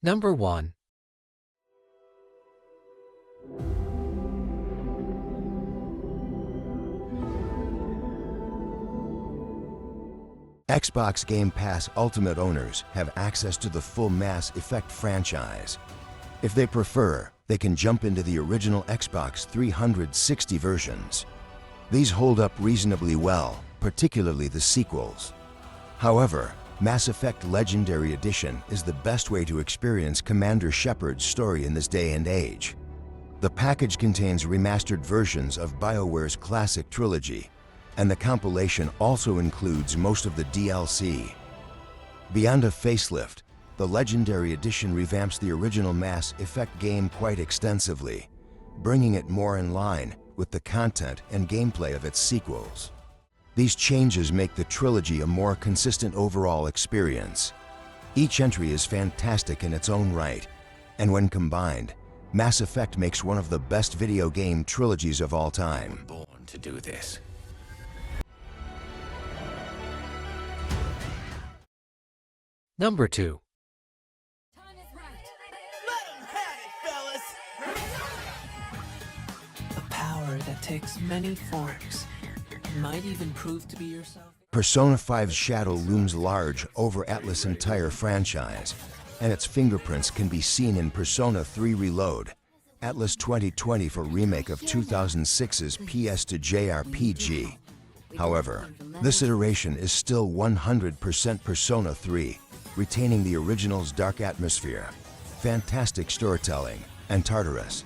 Number 1. Xbox Game Pass Ultimate owners have access to the full Mass Effect franchise. If they prefer, they can jump into the original Xbox 360 versions. These hold up reasonably well, particularly the sequels. However, Mass Effect Legendary Edition is the best way to experience Commander Shepard's story in this day and age. The package contains remastered versions of BioWare's classic trilogy, and the compilation also includes most of the DLC. Beyond a facelift, the Legendary Edition revamps the original Mass Effect game quite extensively, bringing it more in line with the content and gameplay of its sequels. These changes make the trilogy a more consistent overall experience. Each entry is fantastic in its own right, and when combined, Mass Effect makes one of the best video game trilogies of all time. I'm born to do this. Number 2. A power that takes many forms. Might even prove to be yourself. Persona 5's shadow looms large over Atlus' entire franchise, and its fingerprints can be seen in Persona 3 Reload, Atlus 2020 for remake of 2006's PS to JRPG. However, this iteration is still 100% Persona 3, retaining the original's dark atmosphere, fantastic storytelling, and Tartarus.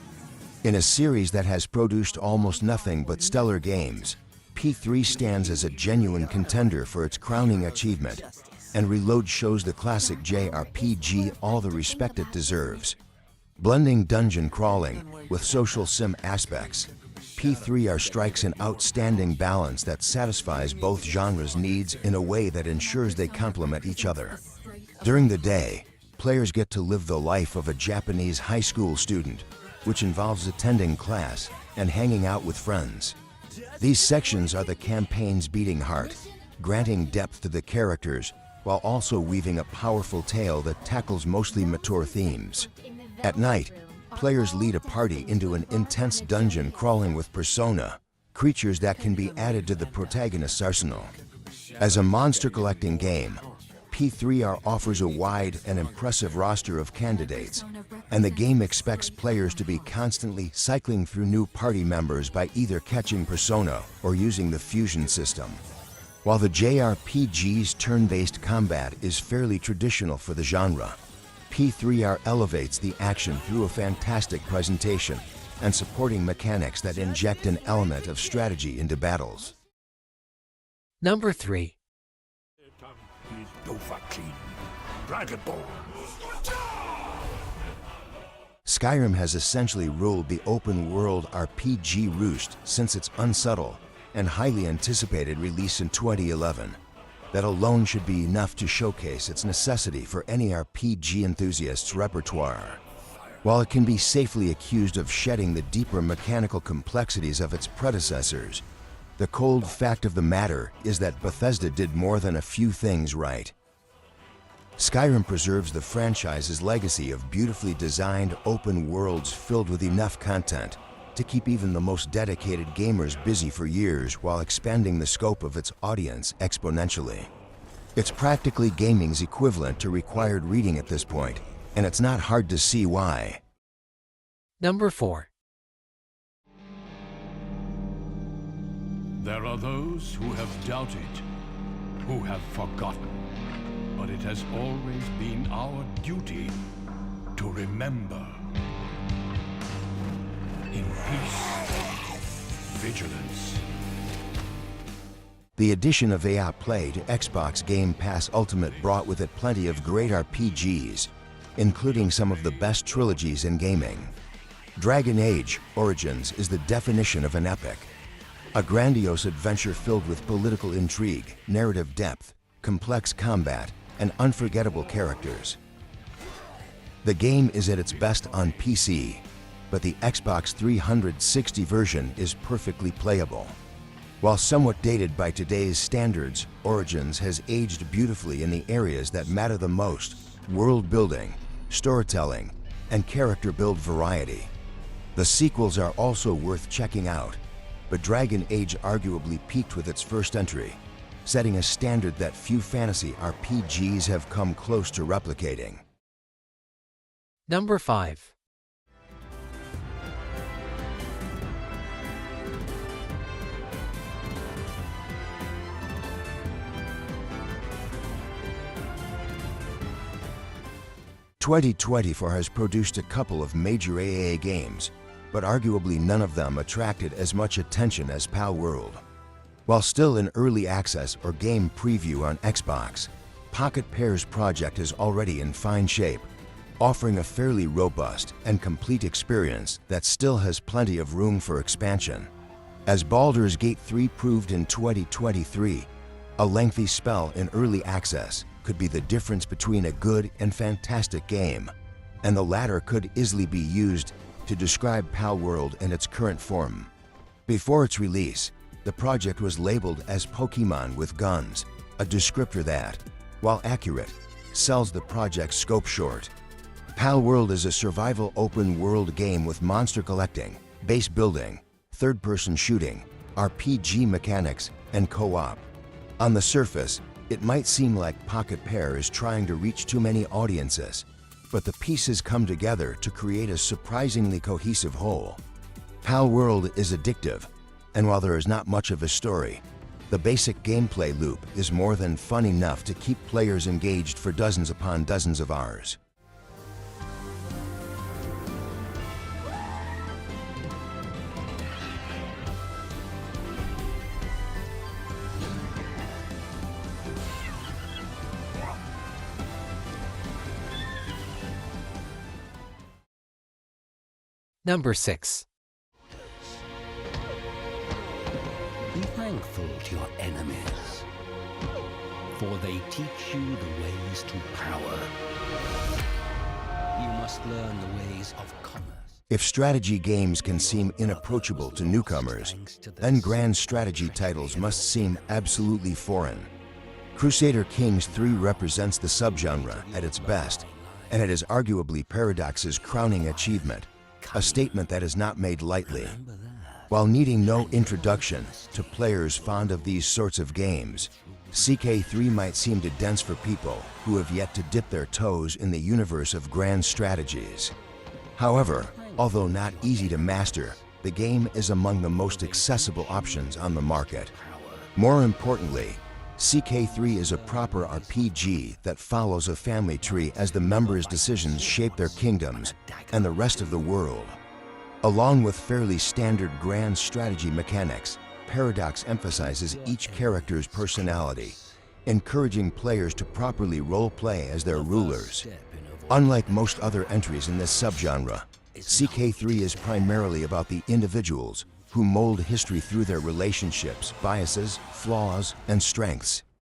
In a series that has produced almost nothing but stellar games, P3 stands as a genuine contender for its crowning achievement, and Reload shows the classic JRPG all the respect it deserves. Blending dungeon crawling with social sim aspects, P3R strikes an outstanding balance that satisfies both genres' needs in a way that ensures they complement each other. During the day, players get to live the life of a Japanese high school student, which involves attending class and hanging out with friends. These sections are the campaign's beating heart, granting depth to the characters while also weaving a powerful tale that tackles mostly mature themes. At night, players lead a party into an intense dungeon crawling with persona, creatures that can be added to the protagonist's arsenal. As a monster collecting game, P3R offers a wide and impressive roster of candidates, and the game expects players to be constantly cycling through new party members by either catching persona or using the fusion system. While the JRPG's turn-based combat is fairly traditional for the genre, P3R elevates the action through a fantastic presentation and supporting mechanics that inject an element of strategy into battles. Number 3. Skyrim has essentially ruled the open-world RPG roost since its unsubtle and highly anticipated release in 2011. That alone should be enough to showcase its necessity for any RPG enthusiast's repertoire. While it can be safely accused of shedding the deeper mechanical complexities of its predecessors, the cold fact of the matter is that Bethesda did more than a few things right. Skyrim preserves the franchise's legacy of beautifully designed open worlds filled with enough content to keep even the most dedicated gamers busy for years while expanding the scope of its audience exponentially. It's practically gaming's equivalent to required reading at this point, and it's not hard to see why. Number 4. There are those who have doubted, who have forgotten, but it has always been our duty to remember. In peace, vigilance. The addition of AI Play to Xbox Game Pass Ultimate brought with it plenty of great RPGs, including some of the best trilogies in gaming. Dragon Age Origins is the definition of an epic. A grandiose adventure filled with political intrigue, narrative depth, complex combat, and unforgettable characters. The game is at its best on PC, but the Xbox 360 version is perfectly playable. While somewhat dated by today's standards, Origins has aged beautifully in the areas that matter the most: world building, storytelling, and character build variety. The sequels are also worth checking out, but Dragon Age arguably peaked with its first entry, setting a standard that few fantasy RPGs have come close to replicating. Number 5. "2024 has produced a couple of major AAA games, but arguably none of them attracted as much attention as Palworld. While still in early access or game preview on Xbox, Pocket Pair's project is already in fine shape, offering a fairly robust and complete experience that still has plenty of room for expansion. As Baldur's Gate 3 proved in 2023, a lengthy spell in early access could be the difference between a good and fantastic game, and the latter could easily be used to describe Palworld in its current form. Before its release, the project was labeled as Pokemon with Guns, a descriptor that, while accurate, sells the project's scope short. Palworld is a survival open-world game with monster collecting, base building, third-person shooting, RPG mechanics, and co-op. On the surface, it might seem like Pocket Pair is trying to reach too many audiences, but the pieces come together to create a surprisingly cohesive whole. Palworld is addictive, and while there is not much of a story, the basic gameplay loop is more than fun enough to keep players engaged for dozens upon dozens of hours. Number 6. Be thankful to your enemies, for they teach you the ways to power. You must learn the ways of commerce. If strategy games can seem inapproachable to newcomers, then grand strategy titles must seem absolutely foreign. Crusader Kings 3 represents the subgenre at its best, and it is arguably Paradox's crowning achievement, a statement that is not made lightly. While needing no introduction to players fond of these sorts of games, CK3 might seem too dense for people who have yet to dip their toes in the universe of grand strategies. However, although not easy to master, the game is among the most accessible options on the market. More importantly, CK3 is a proper RPG that follows a family tree as the members' decisions shape their kingdoms and the rest of the world. Along with fairly standard grand strategy mechanics, Paradox emphasizes each character's personality, encouraging players to properly role-play as their rulers. Unlike most other entries in this subgenre, CK3 is primarily about the individuals who mold history through their relationships, biases, flaws, and strengths.